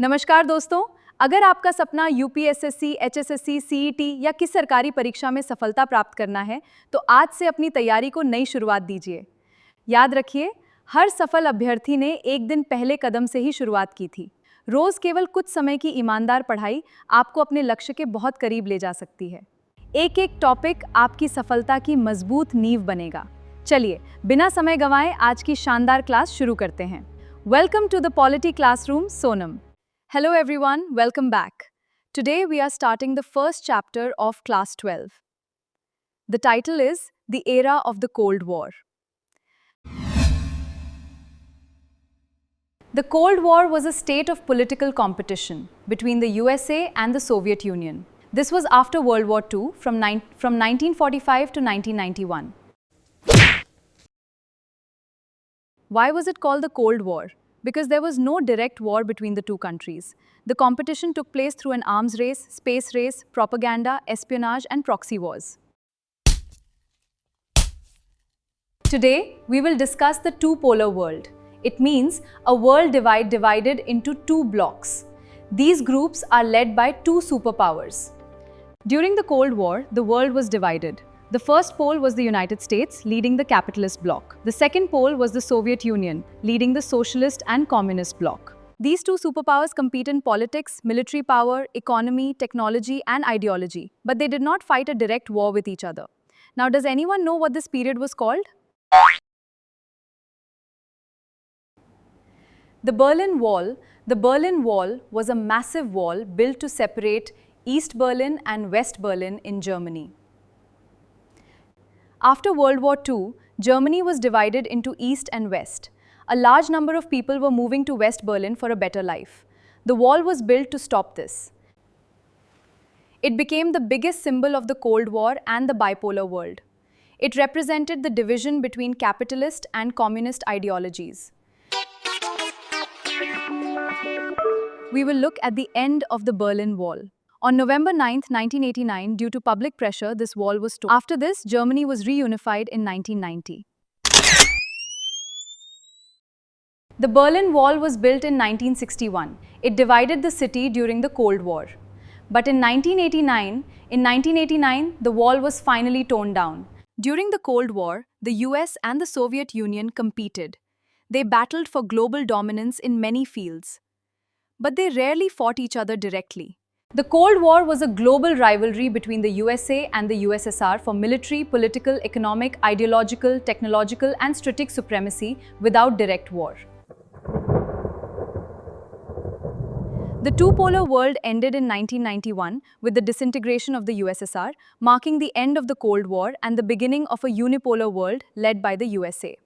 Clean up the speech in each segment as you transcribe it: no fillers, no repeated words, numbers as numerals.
नमस्कार दोस्तों, अगर आपका सपना यूपीएसएससी, एचएसएससी, सीईटी या किसी सरकारी परीक्षा में सफलता प्राप्त करना है, तो आज से अपनी तैयारी को नई शुरुआत दीजिए। याद रखिए, हर सफल अभ्यर्थी ने एक दिन पहले कदम से ही शुरुआत की थी। रोज केवल कुछ समय की ईमानदार पढ़ाई आपको अपने लक्ष्य के बहुत करीब ले जा सकती है। एक एक टॉपिक आपकी सफलता की मजबूत नींव बनेगा। चलिए, बिना समय गंवाए आज की शानदार क्लास शुरू करते हैं। Welcome to the polity classroom Sonam. Hello everyone, welcome back. Today we are starting the first chapter of class 12. The title is The Era of the Cold War. The Cold War was a state of political competition between the USA and the Soviet Union. This was after World War II from 1945 to 1991. Why was it called the Cold War? Because there was no direct war between the two countries. The competition took place through an arms race, space race, propaganda, espionage, and proxy wars. Today, we will discuss the two-polar world. It means a world divided into two blocks. These groups are led by two superpowers. During the Cold War, the world was divided. The first pole was the United States, leading the capitalist bloc. The second pole was the Soviet Union, leading the socialist and communist bloc. These two superpowers compete in politics, military power, economy, technology, and ideology, but they did not fight a direct war with each other. Now, does anyone know what this period was called? The Berlin Wall. The Berlin Wall was a massive wall built to separate East Berlin and West Berlin in Germany. After World War II, Germany was divided into East and West. A large number of people were moving to West Berlin for a better life. The wall was built to stop this. It became the biggest symbol of the Cold War and the bipolar world. It represented the division between capitalist and communist ideologies. We will look at the end of the Berlin Wall. On November 9, 1989, due to public pressure, this wall was torn. After this, Germany was reunified in 1990. The Berlin Wall was built in 1961. It divided the city during the Cold War. But in 1989, the wall was finally torn down. During the Cold War, the US and the Soviet Union competed. They battled for global dominance in many fields. But they rarely fought each other directly. The Cold War was a global rivalry between the USA and the USSR for military, political, economic, ideological, technological, and strategic supremacy without direct war. The two-polar world ended in 1991 with the disintegration of the USSR, marking the end of the Cold War and the beginning of a unipolar world led by the USA.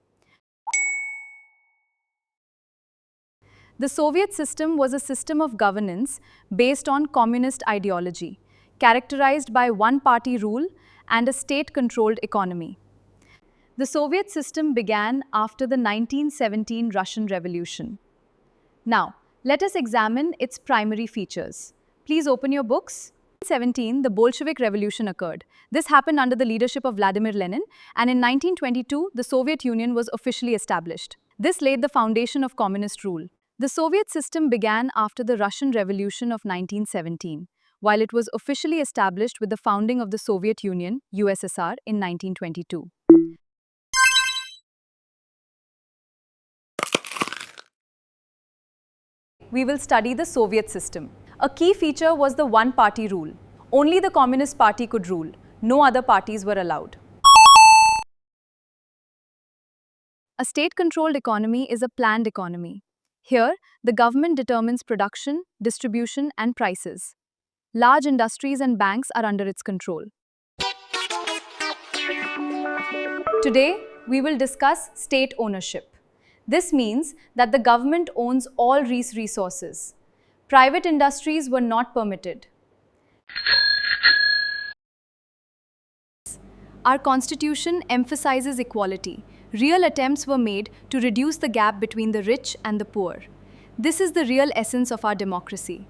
The Soviet system was a system of governance based on communist ideology, characterized by one-party rule and a state-controlled economy. The Soviet system began after the 1917 Russian Revolution. Now, let us examine its primary features. Please open your books. In 1917, the Bolshevik Revolution occurred. This happened under the leadership of Vladimir Lenin, and in 1922, the Soviet Union was officially established. This laid the foundation of communist rule. The Soviet system began after the Russian Revolution of 1917, while it was officially established with the founding of the Soviet Union, USSR, in 1922. We will study the Soviet system. A key feature was the one-party rule. Only the Communist Party could rule. No other parties were allowed. A state-controlled economy is a planned economy. Here, the government determines production, distribution, and prices. Large industries and banks are under its control. Today, we will discuss state ownership. This means that the government owns all resources. Private industries were not permitted. Our constitution emphasizes equality. Real attempts were made to reduce the gap between the rich and the poor. This is the real essence of our democracy.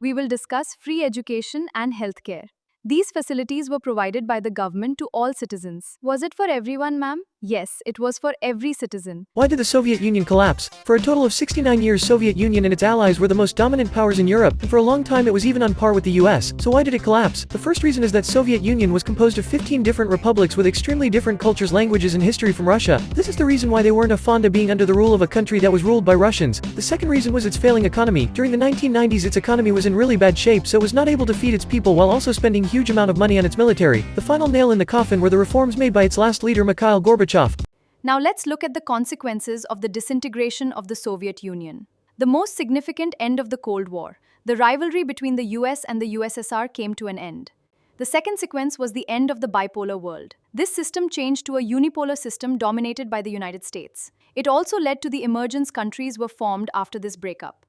We will discuss free education and healthcare. These facilities were provided by the government to all citizens. Was it for everyone, ma'am? Yes, it was for every citizen. Why did the Soviet Union collapse? For a total of 69 years, Soviet Union and its allies were the most dominant powers in Europe, and for a long time it was even on par with the US. So why did it collapse? The first reason is that Soviet Union was composed of 15 different republics with extremely different cultures, languages, and history from Russia. This is the reason why they weren't fond of being under the rule of a country that was ruled by Russians. The second reason was its failing economy. During the 1990s, its economy was in really bad shape, so it was not able to feed its people while also spending huge amount of money on its military. The final nail in the coffin were the reforms made by its last leader, Mikhail Gorbachev. Now let's look at the consequences of the disintegration of the Soviet Union. The most significant end of the Cold War, the rivalry between the US and the USSR came to an end. The second sequence was the end of the bipolar world. This system changed to a unipolar system dominated by the United States. It also led to the emergence countries were formed after this breakup.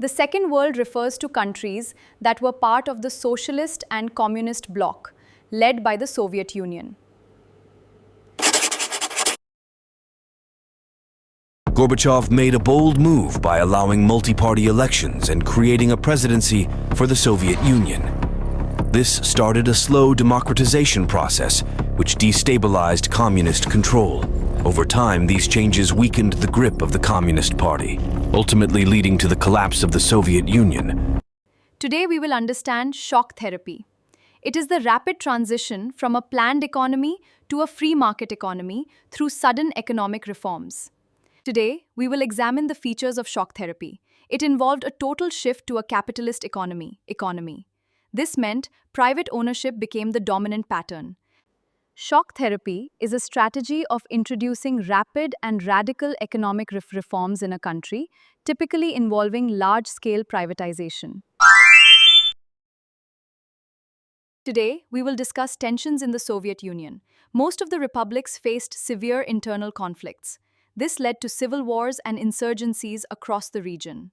The Second World refers to countries that were part of the socialist and communist bloc, led by the Soviet Union. Gorbachev made a bold move by allowing multi-party elections and creating a presidency for the Soviet Union. This started a slow democratization process which destabilized communist control. Over time, these changes weakened the grip of the Communist Party, ultimately leading to the collapse of the Soviet Union. Today we will understand shock therapy. It is the rapid transition from a planned economy to a free market economy through sudden economic reforms. Today, we will examine the features of shock therapy. It involved a total shift to a capitalist economy. This meant private ownership became the dominant pattern. Shock therapy is a strategy of introducing rapid and radical economic reforms in a country, typically involving large-scale privatization. Today, we will discuss tensions in the Soviet Union. Most of the republics faced severe internal conflicts. This led to civil wars and insurgencies across the region.